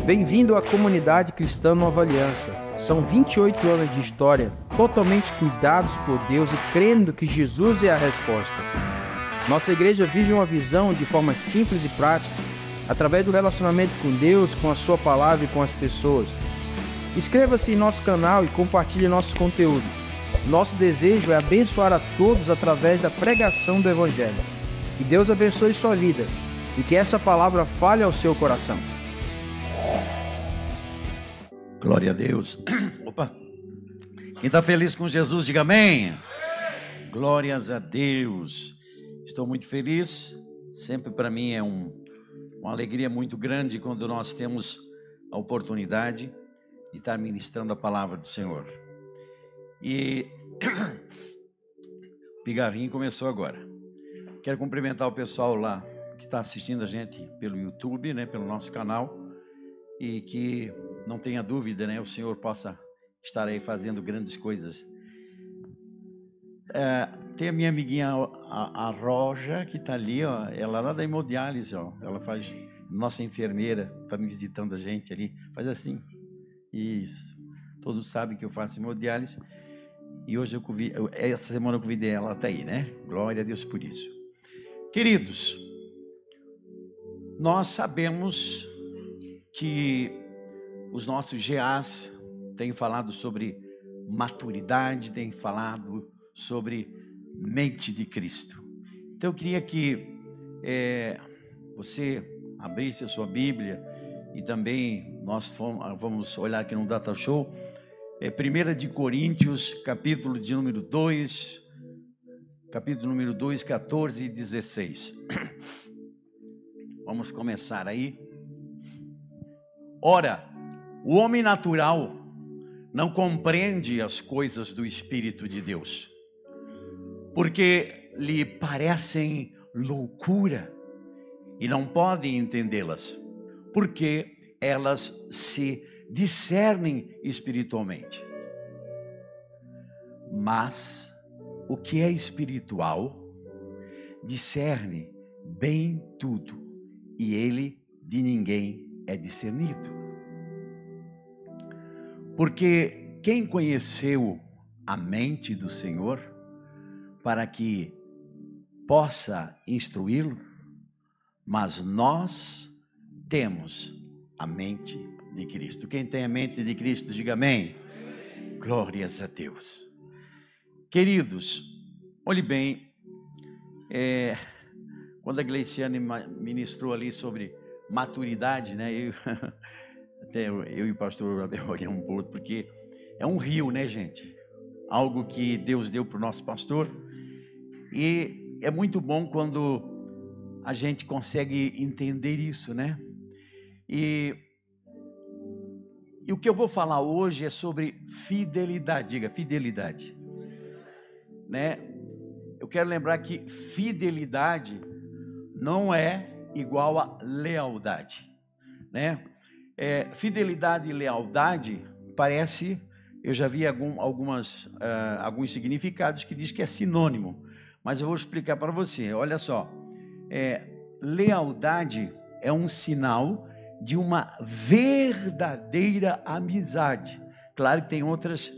Bem-vindo à comunidade cristã Nova Aliança. São 28 anos de história, totalmente cuidados por Deus e crendo que Jesus é a resposta. Nossa igreja vive uma visão de forma simples e prática, através do relacionamento com Deus, com a sua palavra e com as pessoas. Inscreva-se em nosso canal e compartilhe nossos conteúdos. Nosso desejo é abençoar a todos através da pregação do Evangelho. Que Deus abençoe sua vida e que essa palavra fale ao seu coração. Glória a Deus. Opa. Quem está feliz com Jesus, diga amém. Glórias a Deus. Estou muito feliz. Sempre para mim é uma alegria muito grande quando nós temos a oportunidade de estar ministrando a palavra do Senhor. E o pigarrinho começou agora. Quero cumprimentar o pessoal lá que está assistindo a gente pelo YouTube, né, pelo nosso canal, e que não tenha dúvida, né, o Senhor possa estar aí fazendo grandes coisas. Tem a minha amiguinha a Roja, que está ali, ó, ela lá da hemodiálise, ó, ela faz, nossa enfermeira, está me visitando a gente ali, faz assim, isso, todos sabem que eu faço hemodiálise, e hoje essa semana eu convidei ela até aí, né, glória a Deus por isso. Queridos, nós sabemos que os nossos GAs têm falado sobre maturidade, têm falado sobre mente de Cristo. Então eu queria que você abrisse a sua Bíblia e também nós vamos olhar aqui no Data Show, 1 de Coríntios, capítulo número 2, 14 e 16. Vamos começar aí. Ora, o homem natural não compreende as coisas do Espírito de Deus, porque lhe parecem loucura e não pode entendê-las, porque elas se discernem espiritualmente. Mas o que é espiritual discerne bem tudo, e ele de ninguém é discernido. Porque quem conheceu a mente do Senhor para que possa instruí-lo? Mas nós temos a mente de Cristo. Quem tem a mente de Cristo, diga amém. Glórias a Deus. Queridos, olhe bem, quando a Gleiciane ministrou ali sobre maturidade, né? Até eu e o pastor Abel olhamos um pouco, porque é um rio, né, gente? Algo que Deus deu para o nosso pastor. E é muito bom quando a gente consegue entender isso, né? E o que eu vou falar hoje é sobre fidelidade. Diga, fidelidade. Né? Eu quero lembrar que fidelidade não é igual a lealdade, né? Fidelidade e lealdade parece, eu já vi alguns significados que diz que é sinônimo, mas eu vou explicar para você. Olha só, lealdade é um sinal de uma verdadeira amizade. Claro que tem outras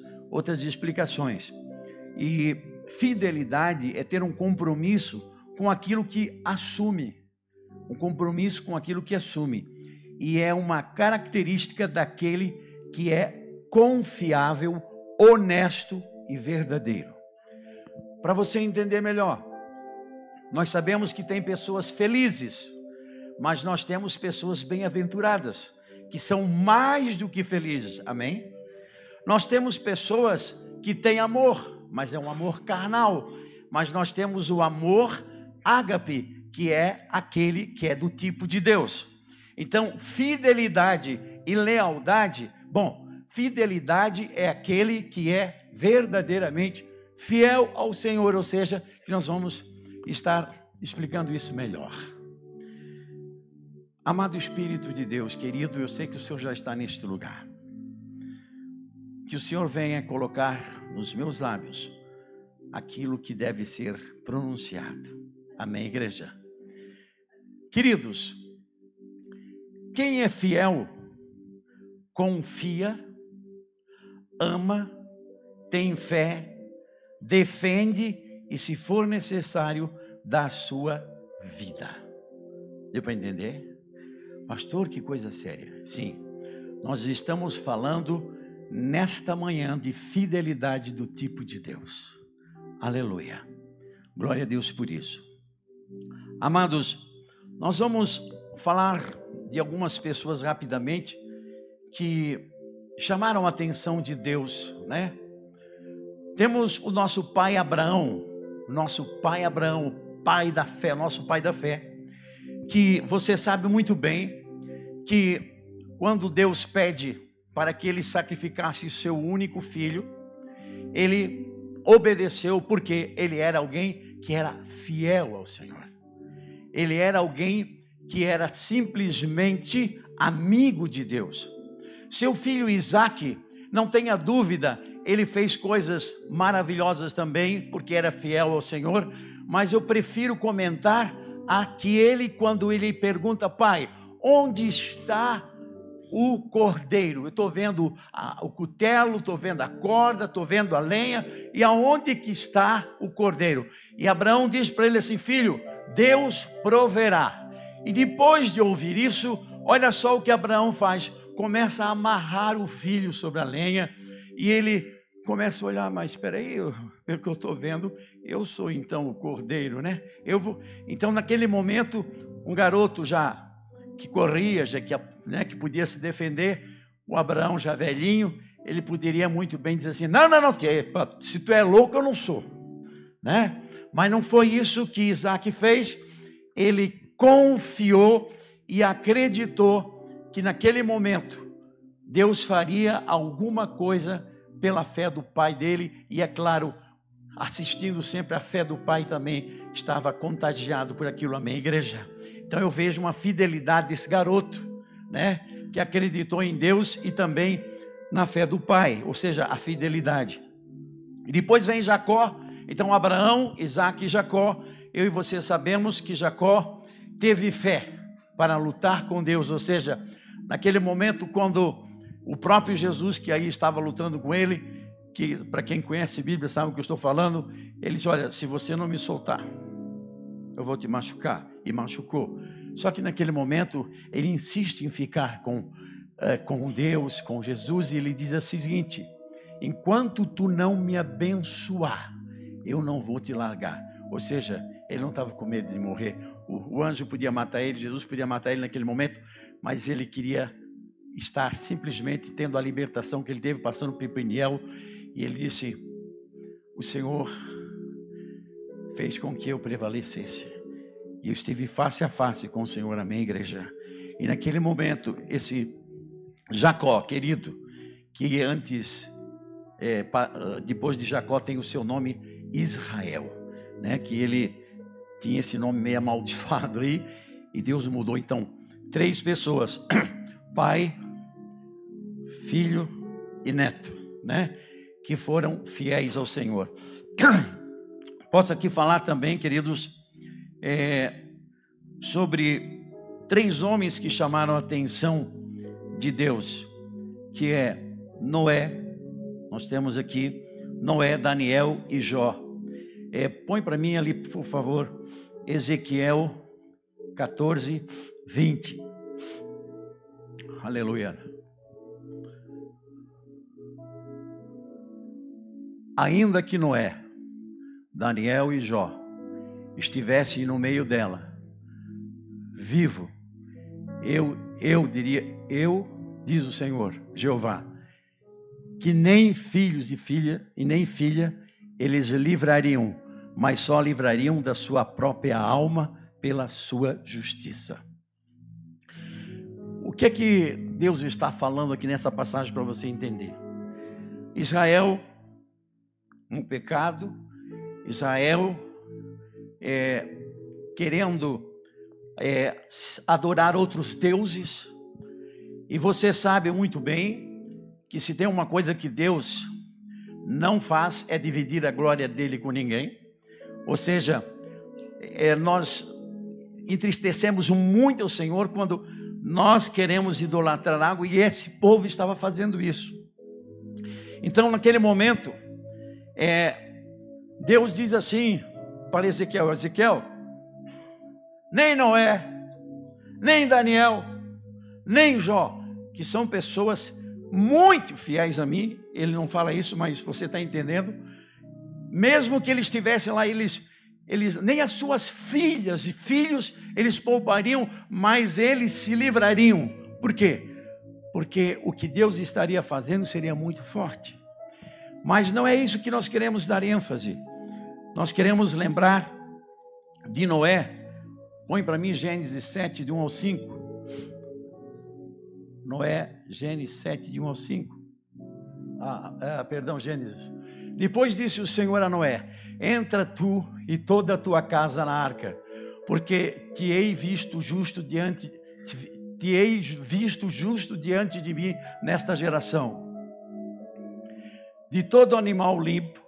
explicações. E fidelidade é ter um compromisso com aquilo que assume, um compromisso com aquilo que assume. E é uma característica daquele que é confiável, honesto e verdadeiro. Para você entender melhor, nós sabemos que tem pessoas felizes, mas nós temos pessoas bem-aventuradas, que são mais do que felizes, amém? Nós temos pessoas que têm amor, mas é um amor carnal, mas nós temos o amor ágape, que é aquele que é do tipo de Deus. Então, fidelidade e lealdade, fidelidade é aquele que é verdadeiramente fiel ao Senhor, ou seja, que nós vamos estar explicando isso melhor. Amado Espírito de Deus, querido, eu sei que o Senhor já está neste lugar. Que o Senhor venha colocar nos meus lábios aquilo que deve ser pronunciado. Amém, igreja? Queridos, quem é fiel confia, ama, tem fé, defende e, se for necessário, dá a sua vida. Deu para entender? Pastor, que coisa séria. Sim, nós estamos falando nesta manhã de fidelidade do tipo de Deus. Aleluia. Glória a Deus por isso. Amados, nós vamos falar de algumas pessoas rapidamente que chamaram a atenção de Deus, né? Temos o nosso pai Abraão, pai da fé, nosso pai da fé, que você sabe muito bem que quando Deus pede para que ele sacrificasse seu único filho, ele obedeceu porque ele era alguém que era fiel ao Senhor. Ele era alguém que era simplesmente amigo de Deus. Seu filho Isaque, não tenha dúvida, ele fez coisas maravilhosas também, porque era fiel ao Senhor, mas eu prefiro comentar aqui ele, quando ele pergunta: pai, onde está o cordeiro? Eu estou vendo o cutelo, estou vendo a corda, estou vendo a lenha, e aonde que está o cordeiro? E Abraão diz para ele assim: filho, Deus proverá. E depois de ouvir isso, olha só o que Abraão faz: começa a amarrar o filho sobre a lenha, e ele começa a olhar: mas espera aí, pelo que eu estou vendo, eu sou então o cordeiro, né? Então naquele momento, um garoto já que corria, já que podia se defender, o Abraão já velhinho, ele poderia muito bem dizer assim: não, se tu é louco eu não sou, né? Mas não foi isso que Isaque fez. Ele confiou e acreditou que naquele momento Deus faria alguma coisa pela fé do pai dele, e é claro, assistindo sempre a fé do pai também, estava contagiado por aquilo. Amém, igreja? Então eu vejo uma fidelidade desse garoto, né, que acreditou em Deus e também na fé do pai, ou seja, a fidelidade. E depois vem Jacó. Então Abraão, Isaque e Jacó. Eu e você sabemos que Jacó teve fé para lutar com Deus, ou seja, naquele momento quando o próprio Jesus, que aí estava lutando com ele, que para quem conhece a Bíblia sabe o que eu estou falando, ele disse: olha, se você não me soltar, eu vou te machucar. E machucou. Só que naquele momento ele insiste em ficar com Deus, com Jesus, e ele diz o seguinte: enquanto tu não me abençoar, eu não vou te largar. Ou seja, ele não estava com medo de morrer. O anjo podia matar ele, Jesus podia matar ele naquele momento, mas ele queria estar simplesmente tendo a libertação que ele teve, passando por Peniel. E ele disse: o Senhor fez com que eu prevalecesse, e eu estive face a face com o Senhor. Amém, igreja? E naquele momento, esse Jacó, querido, que antes, depois de Jacó tem o seu nome Israel, né? Que ele tinha esse nome meio amaldiçoado aí, e Deus mudou. Então, 3 pessoas, pai, filho e neto, né? Que foram fiéis ao Senhor. Posso aqui falar também, queridos, sobre 3 homens que chamaram a atenção de Deus, que é Noé. Nós temos aqui Noé, Daniel e Jó. Põe para mim ali, por favor, Ezequiel 14, 20. Aleluia. Ainda que Noé, Daniel e Jó estivessem no meio dela, vivo, eu diria, diz o Senhor, Jeová, que nem filhos e filha, e nem filha, eles livrariam, mas só livrariam da sua própria alma pela sua justiça. O que é que Deus está falando aqui nessa passagem para você entender? Israel, um pecado, Israel querendo adorar outros deuses, e você sabe muito bem que se tem uma coisa que Deus não faz, é dividir a glória dele com ninguém. Ou seja, nós entristecemos muito o Senhor quando nós queremos idolatrar água, e esse povo estava fazendo isso. Então, naquele momento, Deus diz assim para Ezequiel: Ezequiel, nem Noé, nem Daniel, nem Jó, que são pessoas muito fiéis a mim, ele não fala isso, mas você está entendendo, mesmo que eles estivessem lá, eles nem as suas filhas e filhos eles poupariam, mas eles se livrariam. Por quê? Porque o que Deus estaria fazendo seria muito forte. Mas não é isso que nós queremos dar ênfase. Nós queremos lembrar de Noé. Põe para mim Gênesis 7, de 1 ao 5. Noé, Gênesis 7, de 1 ao 5. Gênesis. Depois disse o Senhor a Noé: entra tu e toda a tua casa na arca, porque te hei visto justo diante de mim nesta geração. De todo animal limpo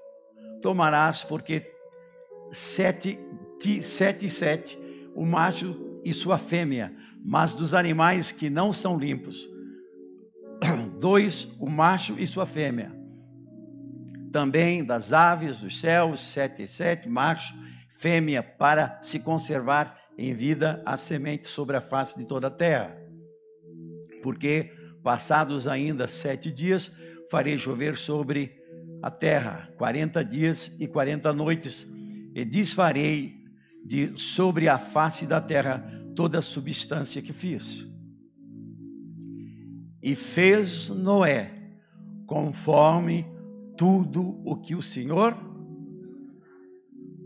tomarás, porque 7, o macho e sua fêmea, mas dos animais que não são limpos, 2, o macho e sua fêmea. Também das aves dos céus, 7, macho, fêmea, para se conservar em vida a semente sobre a face de toda a terra. Porque, passados ainda 7 dias, farei chover sobre a terra 40 dias e 40 noites, e desfarei sobre a face da terra toda a substância que fiz. E fez Noé conforme tudo o que o Senhor...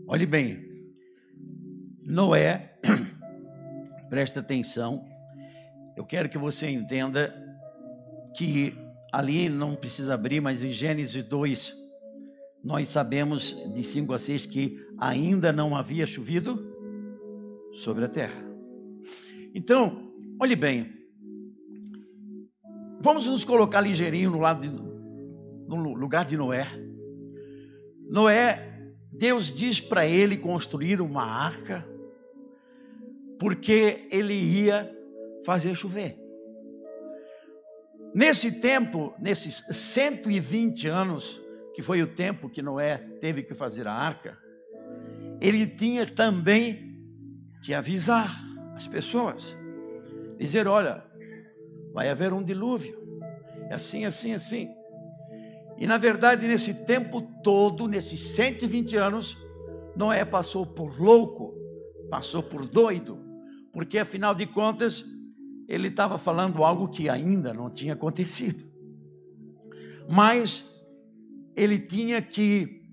Olhe bem, Noé, presta atenção, eu quero que você entenda que ali não precisa abrir, mas em Gênesis 2, nós sabemos de 5 a 6 que ainda não havia chovido sobre a terra. Então, olhe bem, vamos nos colocar ligeirinho no lugar de Noé. Noé, Deus diz para ele construir uma arca, porque ele ia fazer chover. Nesse tempo, nesses 120 anos, que foi o tempo que Noé teve que fazer a arca, ele tinha também que avisar as pessoas, dizer: olha, vai haver um dilúvio, é assim, assim, assim. E na verdade, nesse tempo todo, nesses 120 anos, Noé passou por louco, passou por doido, porque afinal de contas, ele estava falando algo que ainda não tinha acontecido. Mas ele tinha que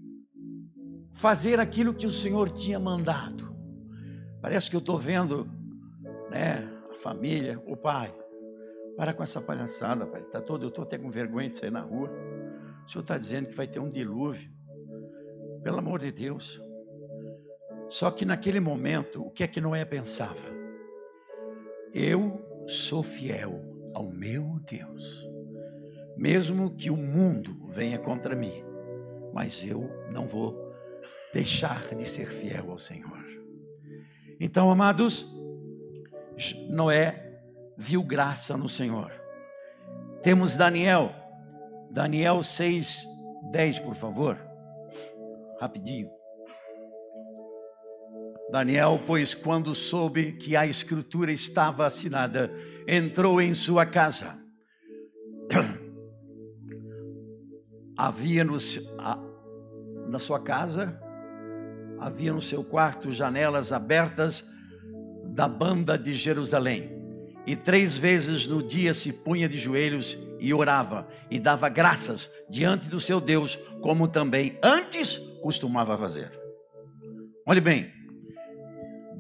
fazer aquilo que o Senhor tinha mandado. Parece que eu estou vendo, né, a família, o pai. Para com essa palhaçada, pai. Eu estou até com vergonha de sair na rua. O Senhor está dizendo que vai ter um dilúvio. Pelo amor de Deus. Só que naquele momento, o que é que Noé pensava? Eu sou fiel ao meu Deus, mesmo que o mundo venha contra mim, mas eu não vou deixar de ser fiel ao Senhor. Então, amados, Noé viu graça no Senhor. Temos Daniel 6:10, por favor, rapidinho. Daniel, pois, quando soube que a escritura estava assinada, entrou em sua casa. Havia na sua casa, havia no seu quarto janelas abertas da banda de Jerusalém. E 3 vezes no dia se punha de joelhos e orava, e dava graças diante do seu Deus, como também antes costumava fazer. Olhe bem,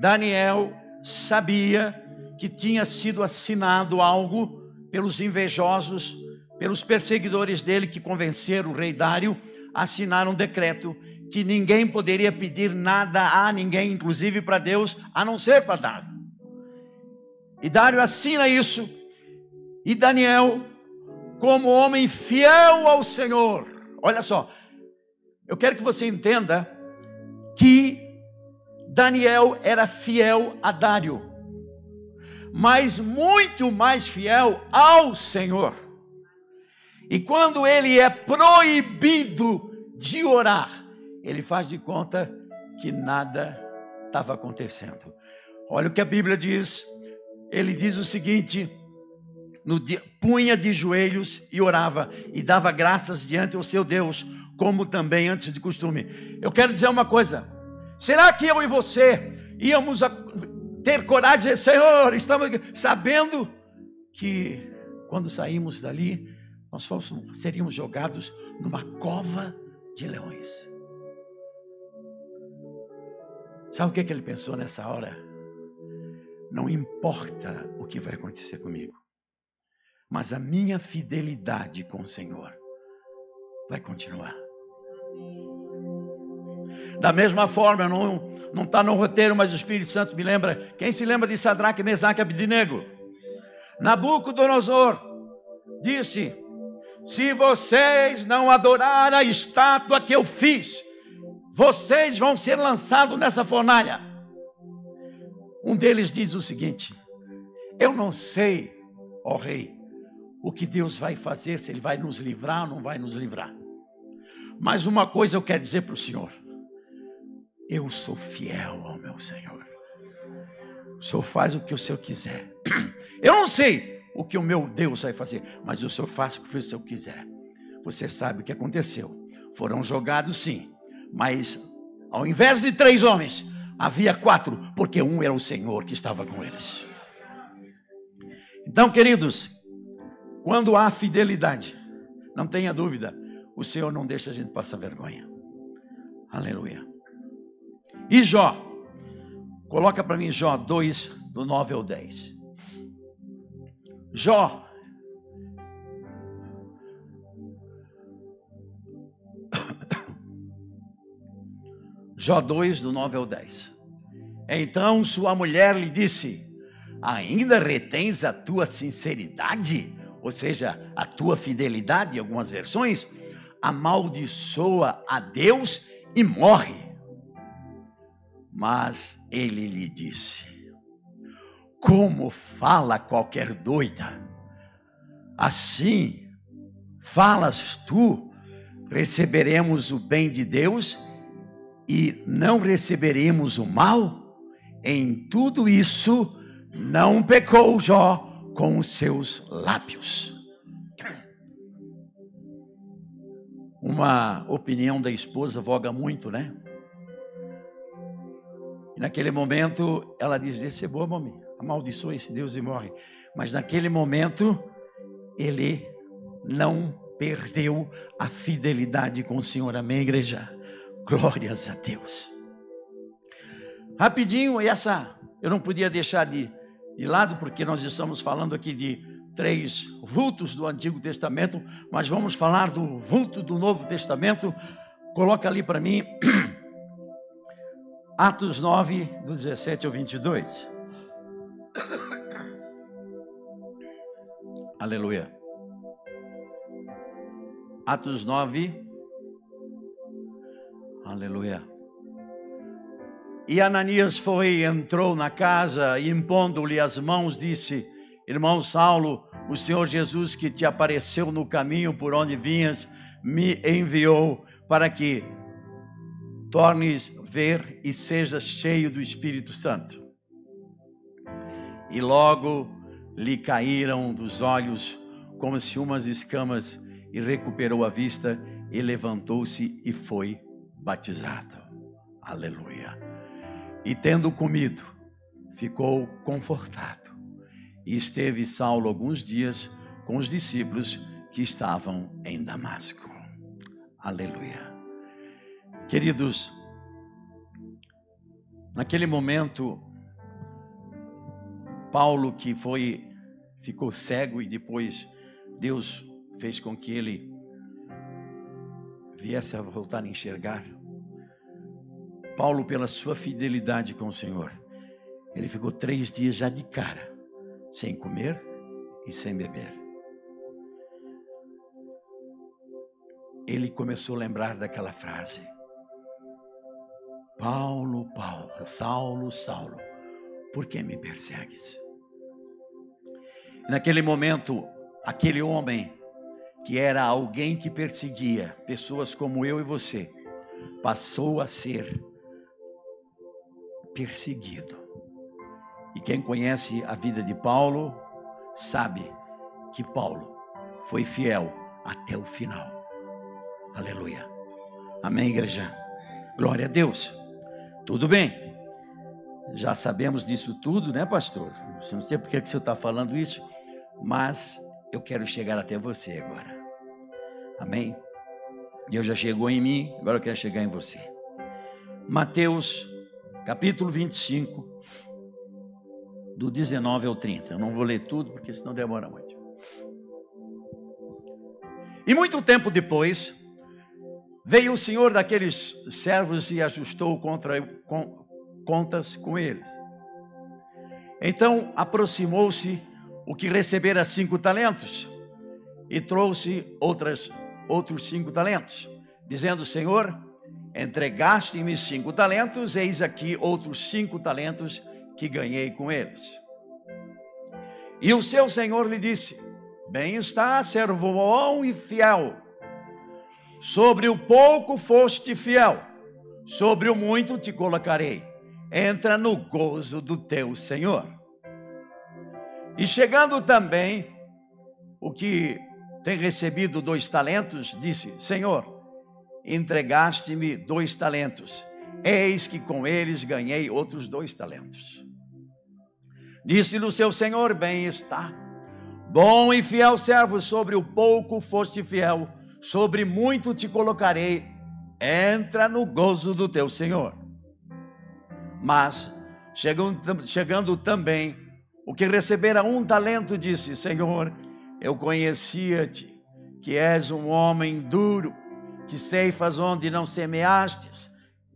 Daniel sabia que tinha sido assinado algo pelos invejosos, pelos perseguidores dele, que convenceram o rei Dário a assinar um decreto que ninguém poderia pedir nada a ninguém, inclusive para Deus, a não ser para Dário. E Dário assina isso, e Daniel, como homem fiel ao Senhor, olha só, eu quero que você entenda que Daniel era fiel a Dário. mas muito mais fiel ao Senhor. E quando ele é proibido de orar, ele faz de conta que nada estava acontecendo. Olha o que a Bíblia diz. Ele diz o seguinte: no dia, punha de joelhos e orava, e dava graças diante do seu Deus, como também antes de costume. Eu quero dizer uma coisa: será que eu e você íamos ter coragem de dizer, Senhor, estamos aqui, sabendo que quando saímos dali, nós seríamos jogados numa cova de leões? Sabe o que ele pensou nessa hora? Não importa o que vai acontecer comigo, mas a minha fidelidade com o Senhor vai continuar. Da mesma forma, não está no roteiro, mas o Espírito Santo me lembra. Quem se lembra de Sadraque, Mesaque e Abednego? Nabucodonosor disse: se vocês não adorarem a estátua que eu fiz, vocês vão ser lançados nessa fornalha. Um deles diz o seguinte: eu não sei, ó rei, o que Deus vai fazer, se Ele vai nos livrar ou não vai nos livrar. Mas uma coisa eu quero dizer para o Senhor: eu sou fiel ao meu Senhor. O Senhor faz o que o Senhor quiser. Eu não sei o que o meu Deus vai fazer, mas o Senhor faz o que o Senhor quiser. Você sabe o que aconteceu. Foram jogados sim, mas ao invés de 3 homens, havia 4, porque um era o Senhor que estava com eles. Então, queridos, quando há fidelidade, não tenha dúvida, o Senhor não deixa a gente passar vergonha. Aleluia. E Jó, coloca para mim Jó 2, do 9 ao 10. Jó, Jó 2, do 9 ao 10. Então sua mulher lhe disse: ainda retens a tua sinceridade? Ou seja, a tua fidelidade, em algumas versões. Amaldiçoa a Deus e morre. Mas ele lhe disse: como fala qualquer doida? Assim falas tu? Receberemos o bem de Deus e não receberemos o mal? Em tudo isso não pecou Jó com os seus lábios. Uma opinião da esposa voga muito, né? E naquele momento ela diz: recebeu, mami, amaldiçoa esse Deus e morre. Mas naquele momento ele não perdeu a fidelidade com o Senhor. Amém, igreja? Glórias a Deus. Rapidinho, essa eu não podia deixar de lado, porque nós estamos falando aqui de 3 vultos do Antigo Testamento, mas vamos falar do vulto do Novo Testamento. Coloca ali para mim Atos 9, do 17 ao 22. Aleluia. Atos 9. Aleluia. E Ananias entrou na casa e, impondo-lhe as mãos, disse: irmão Saulo, o Senhor Jesus que te apareceu no caminho por onde vinhas, me enviou para que tornes ver e sejas cheio do Espírito Santo. E logo lhe caíram dos olhos como se umas escamas, e recuperou a vista, e levantou-se e foi batizado. Aleluia. E tendo comido, ficou confortado. E esteve Saulo alguns dias com os discípulos que estavam em Damasco. Aleluia. Queridos, naquele momento, Paulo, que ficou cego, e depois Deus fez com que ele viesse a voltar a enxergar. Paulo, pela sua fidelidade com o Senhor, ele ficou 3 dias já de cara, sem comer e sem beber. Ele começou a lembrar daquela frase: Paulo, Paulo, Saulo, Saulo, por que me persegues? Naquele momento, aquele homem, que era alguém que perseguia pessoas como eu e você, passou a ser perseguido. E quem conhece a vida de Paulo, sabe que Paulo foi fiel até o final. Aleluia. Amém, igreja? Glória a Deus. Tudo bem. Já sabemos disso tudo, né, pastor? Eu não sei porque que o senhor está falando isso, mas eu quero chegar até você agora. Amém? Deus já chegou em mim, agora eu quero chegar em você. Mateus, capítulo 25, do 19 ao 30. Eu não vou ler tudo, porque senão demora muito. E muito tempo depois, veio o senhor daqueles servos e ajustou contas com eles. Então aproximou-se o que recebera 5 talentos e trouxe outros 5 talentos, dizendo: Senhor, entregaste-me 5 talentos, eis aqui outros 5 talentos que ganhei com eles. E o seu senhor lhe disse: bem está, servo bom e fiel. Sobre o pouco foste fiel, sobre o muito te colocarei. Entra no gozo do teu Senhor. E chegando também o que tem recebido 2 talentos, disse: Senhor, entregaste-me 2 talentos, eis que com eles ganhei outros 2 talentos. Disse-lhe o seu senhor: bem está, bom e fiel servo, sobre o pouco foste fiel, sobre muito te colocarei, entra no gozo do teu Senhor. Mas, chegando também o que recebera 1 talento, disse: Senhor, eu conhecia-te, que és um homem duro, que ceifas onde não semeastes,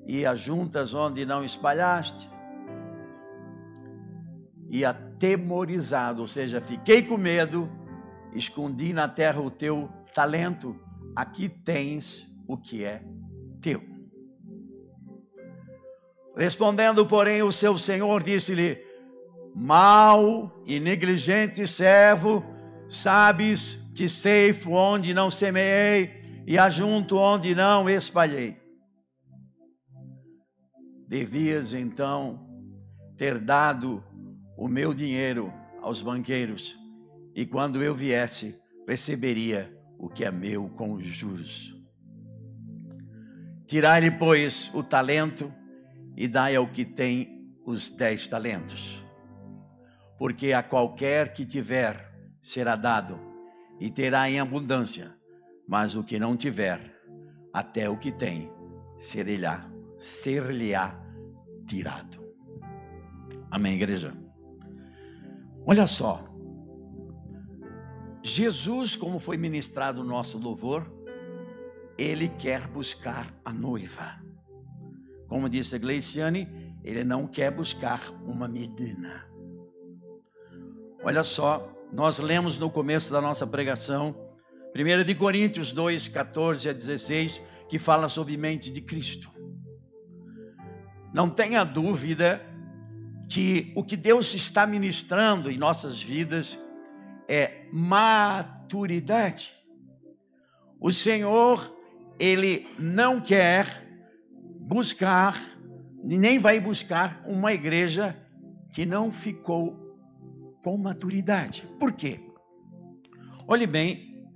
e ajuntas onde não espalhaste. E atemorizado, ou seja, fiquei com medo, escondi na terra o teu talento, aqui tens o que é teu. Respondendo, porém, o seu senhor disse-lhe: mau e negligente servo, sabes que ceifo onde não semeei e ajunto onde não espalhei. Devias então ter dado o meu dinheiro aos banqueiros, e quando eu viesse, receberia o que é meu com os juros. Tirai-lhe, pois, o talento e dai ao que tem os 10 talentos. Porque a qualquer que tiver será dado, e terá em abundância, mas o que não tiver, até o que tem, ser-lhe-á tirado. Amém, igreja? Olha só, Jesus, como foi ministrado no nosso louvor, ele quer buscar a noiva. Como disse a Gleiciane, ele não quer buscar uma menina. Olha só, nós lemos no começo da nossa pregação, 1 Coríntios 2, 14 a 16, que fala sobre mente de Cristo. Não tenha dúvida que o que Deus está ministrando em nossas vidas é maturidade. O Senhor, ele não quer buscar, nem vai buscar uma igreja que não ficou com maturidade. Por quê? Olhe bem,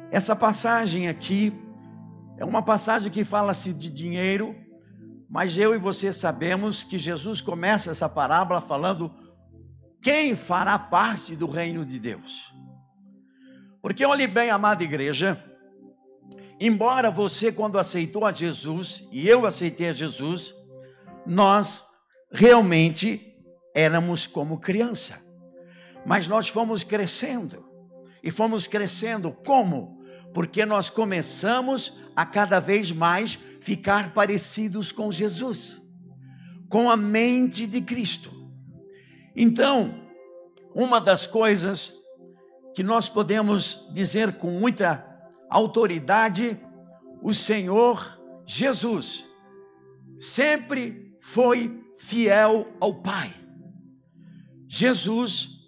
essa passagem aqui é uma passagem que fala-se de dinheiro, mas eu e você sabemos que Jesus começa essa parábola falando quem fará parte do reino de Deus. Porque olhe bem, amada igreja, embora você, quando aceitou a Jesus, e eu aceitei a Jesus, nós realmente éramos como criança. Mas nós fomos crescendo. E fomos crescendo como? Porque nós começamos a cada vez mais ficar parecidos com Jesus, com a mente de Cristo. Então, uma das coisas que nós podemos dizer com muita autoridade, o Senhor Jesus sempre foi fiel ao Pai. Jesus,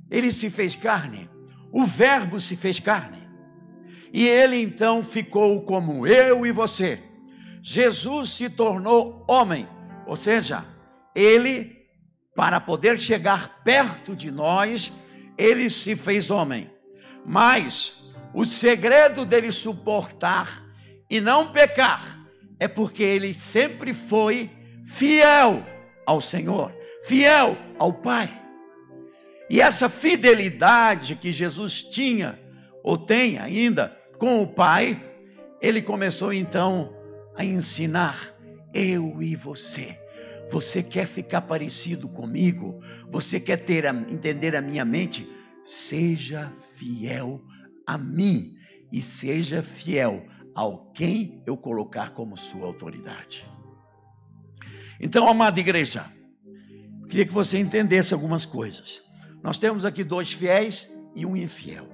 ele se fez carne, o Verbo se fez carne, e ele então ficou como eu e você. Jesus se tornou homem, ou seja, ele, para poder chegar perto de nós, ele se fez homem. Mas o segredo dele suportar e não pecar é porque ele sempre foi fiel ao Senhor, fiel ao Pai. E essa fidelidade que Jesus tinha, ou tem ainda, com o Pai, ele começou então a ensinar eu e você. Você quer ficar parecido comigo? Você quer entender a minha mente? Seja fiel a mim e seja fiel ao quem eu colocar como sua autoridade. Então, amada igreja, eu queria que você entendesse algumas coisas. Nós temos aqui 2 fiéis e 1 infiel.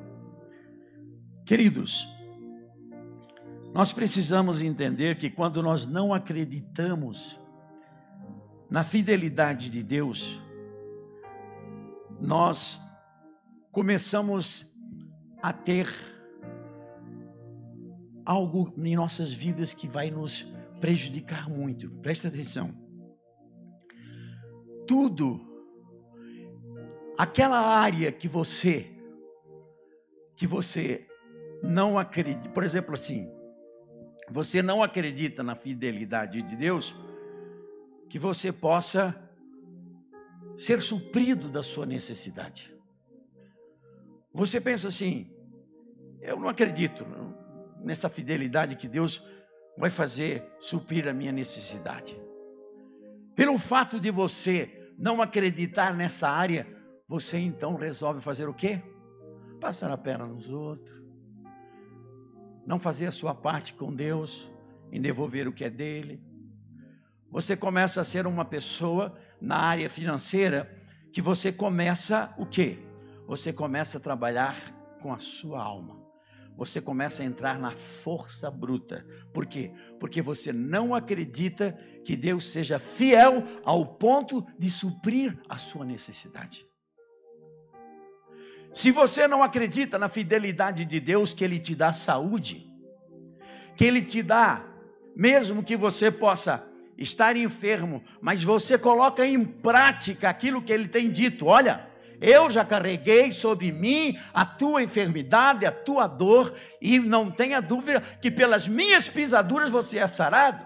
Queridos, nós precisamos entender que quando nós não acreditamos na fidelidade de Deus, nós começamos a ter algo em nossas vidas que vai nos prejudicar muito. Presta atenção. Tudo, aquela área que você não acredita, por exemplo assim, você não acredita na fidelidade de Deus, que você possa ser suprido da sua necessidade. Você pensa assim, eu não acredito nessa fidelidade que Deus vai fazer suprir a minha necessidade. Pelo fato de você não acreditar nessa área, você então resolve fazer o quê? Passar a perna nos outros, não fazer a sua parte com Deus, em devolver o que é dele. Você começa a ser uma pessoa na área financeira que você começa o quê? Você começa a trabalhar com a sua alma. Você começa a entrar na força bruta. Por quê? Porque você não acredita que Deus seja fiel ao ponto de suprir a sua necessidade. Se você não acredita na fidelidade de Deus, que Ele te dá saúde, que Ele te dá, mesmo que você possa estar enfermo, mas você coloca em prática aquilo que Ele tem dito, olha, eu já carreguei sobre mim a tua enfermidade, a tua dor, e não tenha dúvida que pelas minhas pisaduras você é sarado.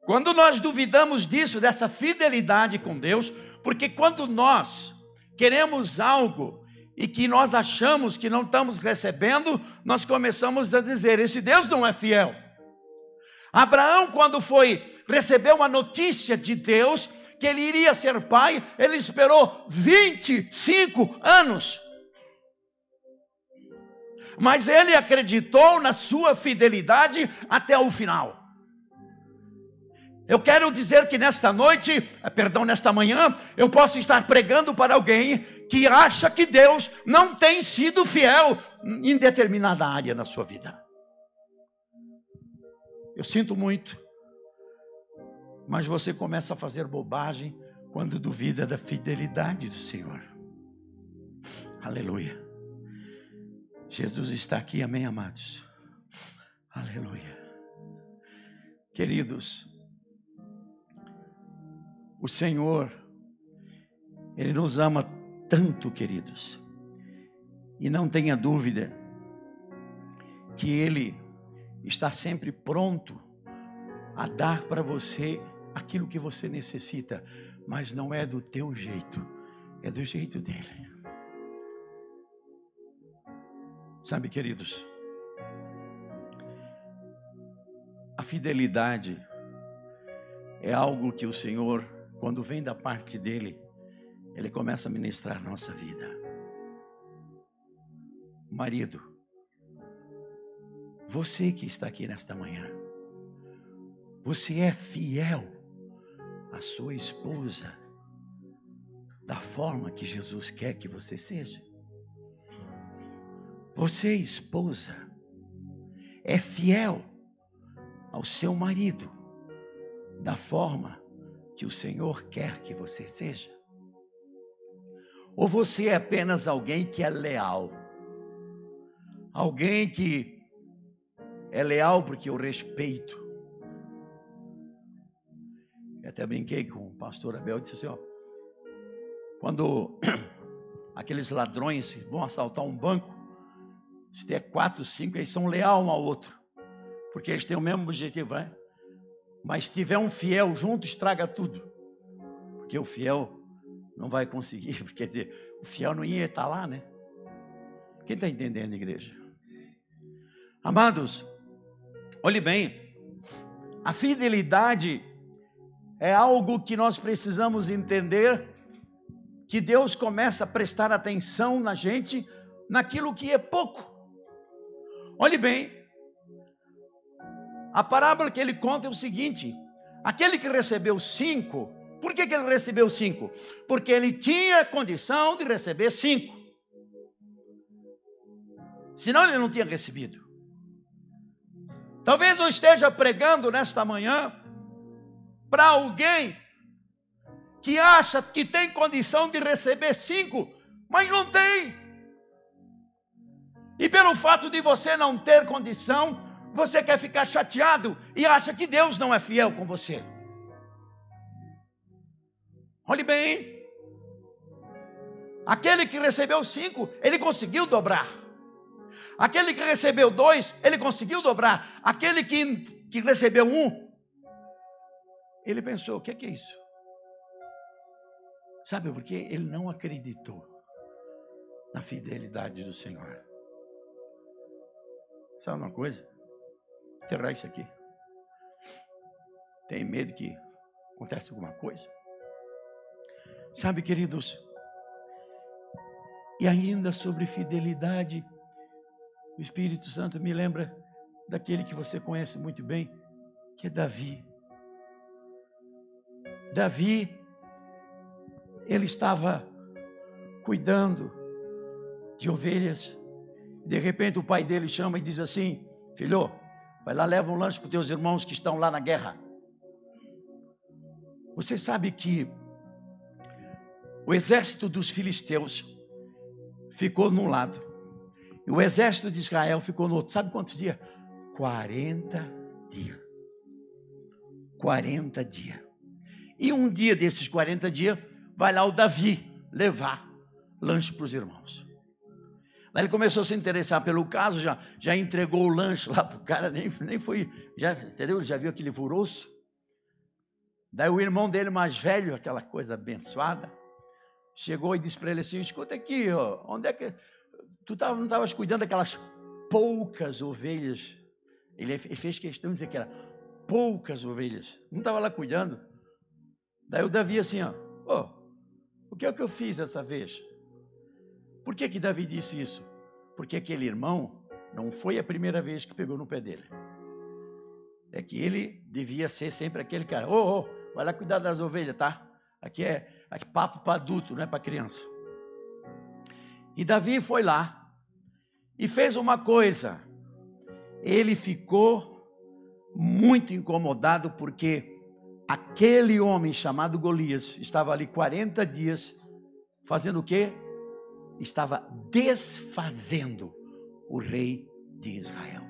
Quando nós duvidamos disso, dessa fidelidade com Deus, porque quando nós queremos algo e que nós achamos que não estamos recebendo, nós começamos a dizer, esse Deus não é fiel. Abraão, quando recebeu a notícia de Deus, que ele iria ser pai, ele esperou 25 anos. Mas ele acreditou na sua fidelidade até o final. Eu quero dizer que nesta manhã, eu posso estar pregando para alguém que acha que Deus não tem sido fiel em determinada área na sua vida. Eu sinto muito, mas você começa a fazer bobagem quando duvida da fidelidade do Senhor. Aleluia. Jesus está aqui, amém, amados? Aleluia. Queridos, o Senhor, Ele nos ama tanto, queridos, e não tenha dúvida que Ele está sempre pronto a dar para você aquilo que você necessita, mas não é do teu jeito, é do jeito dele. Sabe, queridos, a fidelidade é algo que o Senhor, quando vem da parte dele, ele começa a ministrar a nossa vida. Marido, você que está aqui nesta manhã, você é fiel à sua esposa da forma que Jesus quer que você seja? Você, esposa, é fiel ao seu marido da forma que o Senhor quer que você seja? Ou você é apenas alguém que é leal? Alguém que é leal porque eu respeito. Eu até brinquei com o pastor Abel, disse assim, ó, quando aqueles ladrões vão assaltar um banco, se der 4, 5, eles são leais um ao outro, porque eles têm o mesmo objetivo, né? Mas se tiver um fiel junto, estraga tudo, porque o fiel não vai conseguir, quer dizer, o fiel não ia estar lá, né? Quem está entendendo, igreja? Amados, olhe bem, a fidelidade é algo que nós precisamos entender, que Deus começa a prestar atenção na gente, naquilo que é pouco. Olhe bem, a parábola que ele conta é o seguinte, aquele que recebeu 5, por que ele recebeu 5? Porque ele tinha condição de receber 5, senão ele não tinha recebido. Talvez eu esteja pregando nesta manhã para alguém que acha que tem condição de receber 5, mas não tem. E pelo fato de você não ter condição, você quer ficar chateado e acha que Deus não é fiel com você. Olhe bem, aquele que recebeu 5, ele conseguiu dobrar. Aquele que recebeu 2, ele conseguiu dobrar. Aquele que recebeu 1, ele pensou, o que é isso? Sabe por quê? Ele não acreditou na fidelidade do Senhor. Sabe uma coisa? Enterrar isso aqui. Tem medo que aconteça alguma coisa? Sabe, queridos, e ainda sobre fidelidade, o Espírito Santo me lembra daquele que você conhece muito bem, que é Davi. Davi, ele estava cuidando de ovelhas. De repente o pai dele chama e diz assim, filho, vai lá, leva um lanche para os teus irmãos que estão lá na guerra. Você sabe que o exército dos filisteus ficou num lado e o exército de Israel ficou no outro. Sabe quantos dias? 40 dias. 40 dias. E um dia desses 40 dias, vai lá o Davi levar lanche para os irmãos. Daí ele começou a se interessar pelo caso, já entregou o lanche lá para o cara, nem foi, já, entendeu? Já viu aquele furoço? Daí o irmão dele mais velho, aquela coisa abençoada, chegou e disse para ele assim, escuta aqui, ó, onde é que tu não estavas cuidando daquelas poucas ovelhas? Ele fez questão de dizer que era poucas ovelhas, não estava lá cuidando. Daí o Davi assim, ó, o que é que eu fiz dessa vez? Por que Davi disse isso? Porque aquele irmão não foi a primeira vez que pegou no pé dele. É que ele devia ser sempre aquele cara, vai lá cuidar das ovelhas, tá? Aqui é papo para adulto, não é para criança. E Davi foi lá e fez uma coisa. Ele ficou muito incomodado porque aquele homem chamado Golias estava ali 40 dias fazendo o quê? Estava desfazendo o rei de Israel.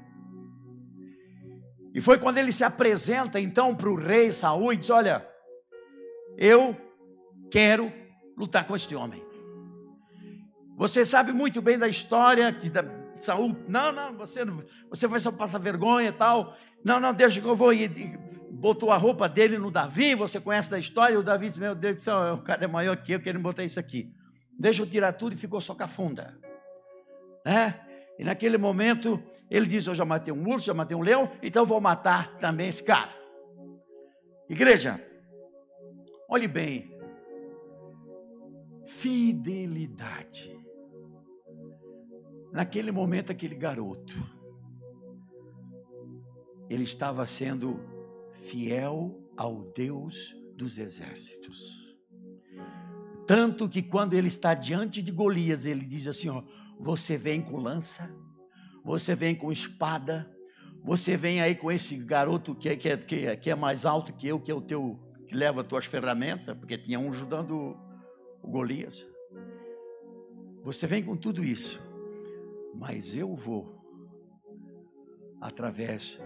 E foi quando ele se apresenta então para o rei Saul e diz, olha, eu quero lutar com este homem. Você sabe muito bem da história que Saul, você vai só passar vergonha e tal. Não, deixa que eu vou. E botou a roupa dele no Davi, você conhece da história, o Davi disse, meu Deus do céu, o cara é maior que eu quero botar isso aqui. Deixa eu tirar tudo e ficou só com a funda. E naquele momento, ele diz, eu já matei um urso, já matei um leão, então eu vou matar também esse cara. Igreja, olhe bem, fidelidade. Naquele momento, aquele garoto, ele estava sendo fiel ao Deus dos exércitos. Tanto que quando ele está diante de Golias, ele diz assim, ó, você vem com lança, você vem com espada, você vem aí com esse garoto que é mais alto que eu, que é o teu, que leva as tuas ferramentas, porque tinha um ajudando o Golias. Você vem com tudo isso, mas eu vou através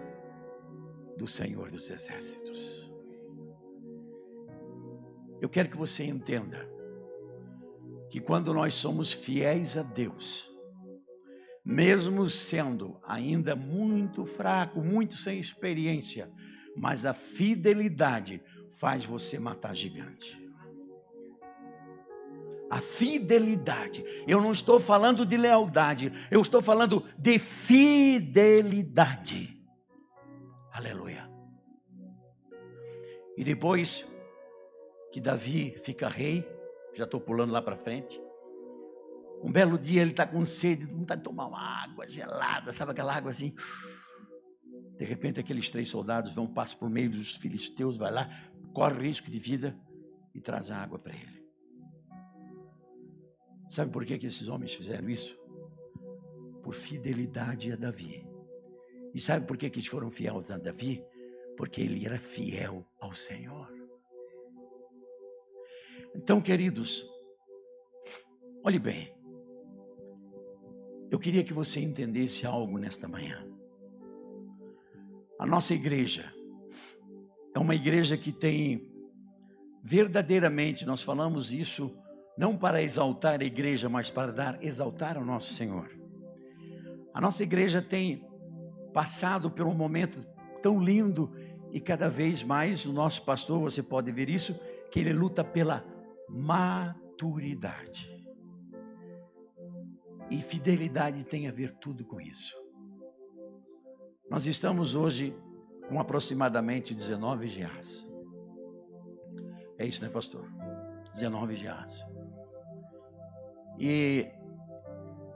do Senhor dos Exércitos. Eu quero que você entenda que quando nós somos fiéis a Deus, mesmo sendo ainda muito fraco, muito sem experiência, mas a fidelidade faz você matar gigante. A fidelidade. Eu não estou falando de lealdade, eu estou falando de fidelidade. Aleluia. E depois que Davi fica rei, já estou pulando lá para frente. Um belo dia ele está com sede, vontade de tomar uma água gelada, sabe aquela água assim? De repente aqueles 3 soldados vão, passam por meio dos filisteus, vai lá, corre risco de vida e traz a água para ele. Sabe por que esses homens fizeram isso? Por fidelidade a Davi. E sabe por que eles foram fiéis a Davi? Porque ele era fiel ao Senhor. Então, queridos, olhe bem. Eu queria que você entendesse algo nesta manhã. A nossa igreja é uma igreja que tem verdadeiramente, nós falamos isso não para exaltar a igreja, mas para exaltar ao nosso Senhor. A nossa igreja tem passado por um momento tão lindo e cada vez mais o nosso pastor, você pode ver isso, que ele luta pela maturidade. E fidelidade tem a ver tudo com isso. Nós estamos hoje com aproximadamente 19 GAs. É isso, né, pastor? 19 GAs. E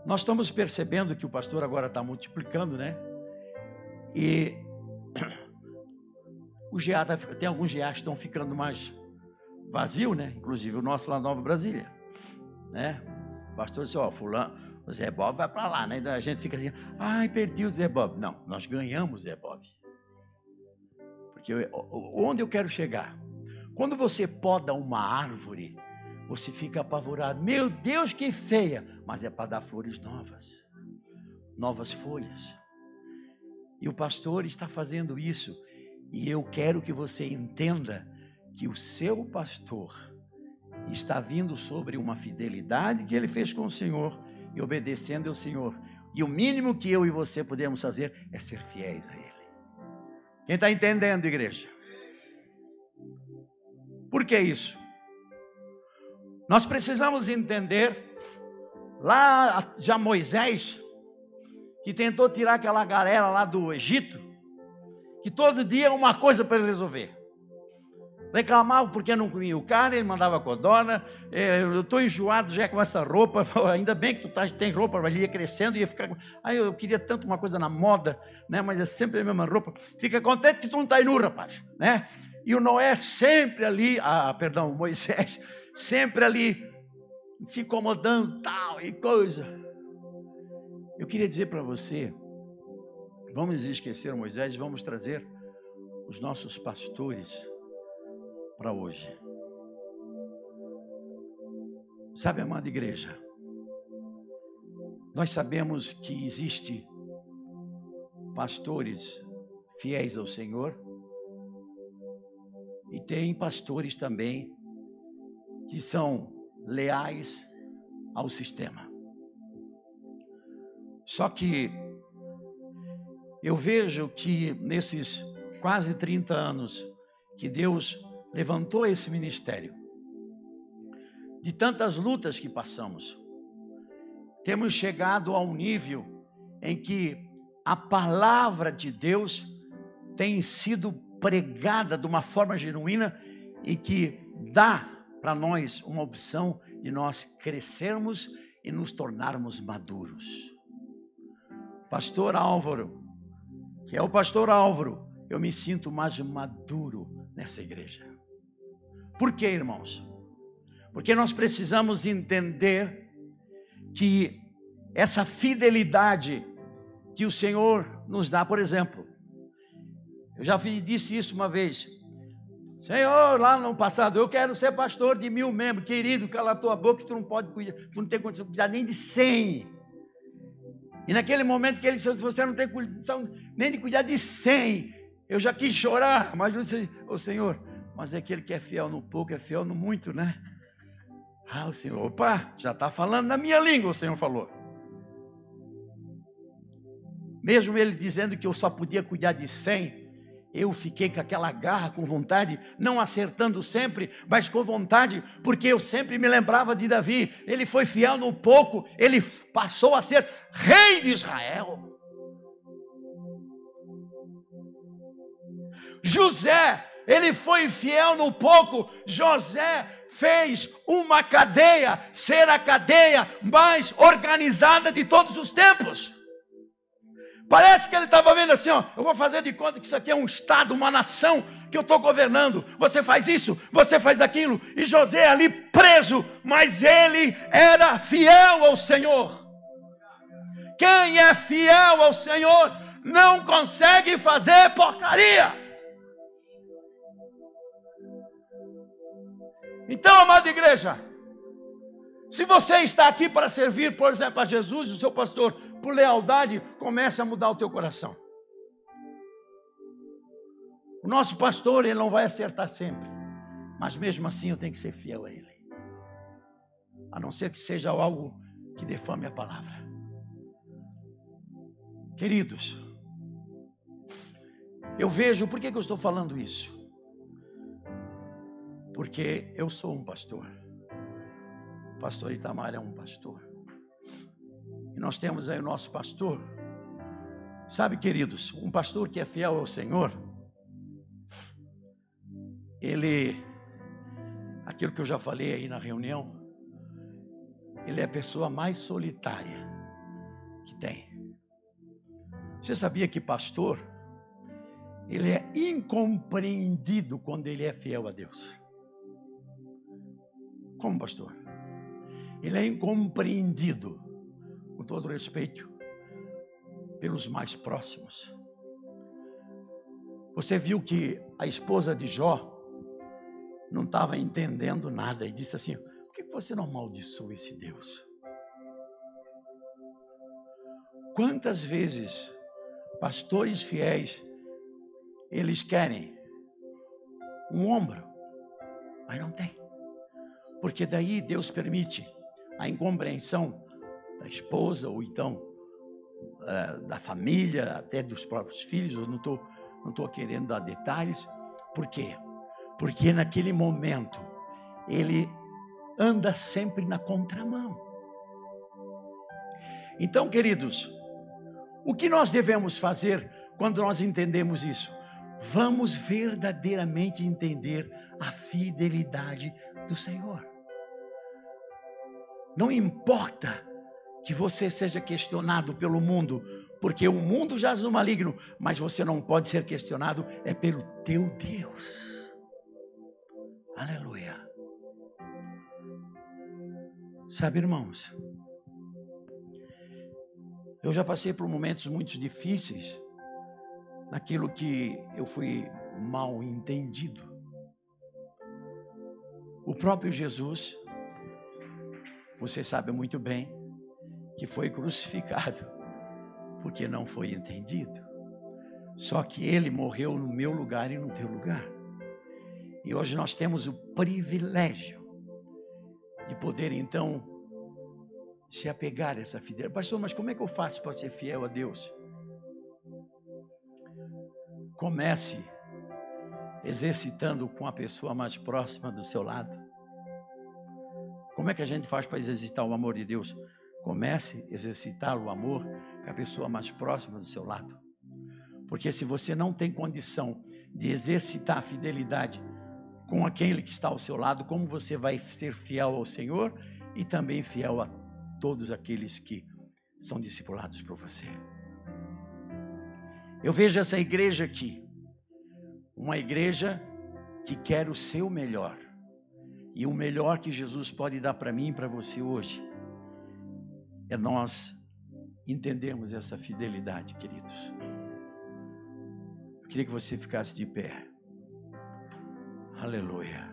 nós estamos percebendo que o pastor agora está multiplicando, né? E o GA tem alguns GAs que estão ficando mais vazio, né? Inclusive o nosso lá na Nova Brasília, né? O pastor disse, ó, fulano, o Zé Bob vai para lá, né? Então a gente fica assim, ai, perdi o Zé Bob. Não, nós ganhamos o Zé Bob. Porque onde eu quero chegar? Quando você poda uma árvore, você fica apavorado. Meu Deus, que feia! Mas é para dar flores novas. Novas folhas. E o pastor está fazendo isso. E eu quero que você entenda que o seu pastor está vindo sobre uma fidelidade que ele fez com o Senhor e obedecendo ao Senhor. E o mínimo que eu e você podemos fazer é ser fiéis a Ele. Quem está entendendo, igreja? Por que isso? Nós precisamos entender, lá já Moisés, que tentou tirar aquela galera lá do Egito, que todo dia uma coisa para ele resolver. Reclamava porque não comia o carne, ele mandava codorna, eu estou enjoado já com essa roupa, ainda bem que tu tem roupa, mas ele ia crescendo e ia ficar, eu queria tanto uma coisa na moda, né? Mas é sempre a mesma roupa, fica contente que tu não está aí nu, rapaz, né? E o Noé sempre ali, o Moisés, sempre ali, se incomodando, tal e coisa. Eu queria dizer para você, vamos esquecer o Moisés, vamos trazer os nossos pastores para hoje. Sabe, amada igreja, nós sabemos que existe pastores fiéis ao Senhor e tem pastores também que são leais ao sistema. Só que eu vejo que nesses quase 30 anos que Deus levantou esse ministério, de tantas lutas que passamos, temos chegado a um nível em que a palavra de Deus tem sido pregada de uma forma genuína e que dá para nós uma opção de nós crescermos e nos tornarmos maduros. Pastor Álvaro, que é o pastor Álvaro, eu me sinto mais maduro nessa igreja. Por quê, irmãos? Porque nós precisamos entender que essa fidelidade que o Senhor nos dá, por exemplo, eu já disse isso uma vez, Senhor, lá no passado, eu quero ser pastor de 1000 membros. Querido, cala a tua boca, que tu não pode cuidar, tu não tem condição de cuidar nem de 100. E naquele momento que ele disse, você não tem condição nem de cuidar de 100. Eu já quis chorar, mas eu disse, ô Senhor, mas é aquele que é fiel no pouco, é fiel no muito, né? Ah, o Senhor, opa, já está falando na minha língua, o Senhor falou. Mesmo ele dizendo que eu só podia cuidar de 100, eu fiquei com aquela garra, com vontade, não acertando sempre, mas com vontade, porque eu sempre me lembrava de Davi. Ele foi fiel no pouco, ele passou a ser rei de Israel. José, ele foi fiel no pouco. José fez uma cadeia ser a cadeia mais organizada de todos os tempos. Parece que ele estava vendo assim, ó, eu vou fazer de conta que isso aqui é um estado, uma nação que eu estou governando. Você faz isso, você faz aquilo. E José ali preso, mas ele era fiel ao Senhor. Quem é fiel ao Senhor não consegue fazer porcaria. Então, amada igreja, se você está aqui para servir, por exemplo, a Jesus, o seu pastor, por lealdade, comece a mudar o teu coração. O nosso pastor, ele não vai acertar sempre, mas mesmo assim eu tenho que ser fiel a ele. A não ser que seja algo que defame a palavra. Queridos, eu vejo, por que eu estou falando isso? Porque eu sou um pastor. O pastor Itamar é um pastor. E nós temos aí o nosso pastor. Sabe, queridos, um pastor que é fiel ao Senhor, ele, aquilo que eu já falei aí na reunião, ele é a pessoa mais solitária que tem. Você sabia que pastor, ele é incompreendido quando ele é fiel a Deus? Como pastor? Ele é incompreendido, com todo respeito, pelos mais próximos. Você viu que a esposa de Jó não estava entendendo nada e disse assim, por que você não amaldiçoa esse Deus? Quantas vezes pastores fiéis, eles querem um ombro, mas não tem. Porque daí Deus permite a incompreensão da esposa, ou então da família, até dos próprios filhos. Eu não estou querendo dar detalhes. Por quê? Porque naquele momento ele anda sempre na contramão. Então, queridos, o que nós devemos fazer quando nós entendemos isso? Vamos verdadeiramente entender a fidelidade do Senhor. Não importa que você seja questionado pelo mundo, porque o mundo jaz no maligno, mas você não pode ser questionado, é pelo teu Deus. Aleluia. Sabe, irmãos, eu já passei por momentos muito difíceis, naquilo que eu fui mal entendido. O próprio Jesus, você sabe muito bem, que foi crucificado, porque não foi entendido. Só que ele morreu no meu lugar e no teu lugar. E hoje nós temos o privilégio de poder então se apegar a essa fidelidade. Pastor, mas como é que eu faço para ser fiel a Deus? Comece exercitando com a pessoa mais próxima do seu lado. Como é que a gente faz para exercitar o amor de Deus? Comece a exercitar o amor com a pessoa mais próxima do seu lado. Porque se você não tem condição de exercitar a fidelidade com aquele que está ao seu lado, como você vai ser fiel ao Senhor e também fiel a todos aqueles que são discipulados por você? Eu vejo essa igreja aqui, uma igreja que quer o seu melhor. E o melhor que Jesus pode dar para mim e para você hoje é nós entendermos essa fidelidade, queridos. Eu queria que você ficasse de pé. Aleluia.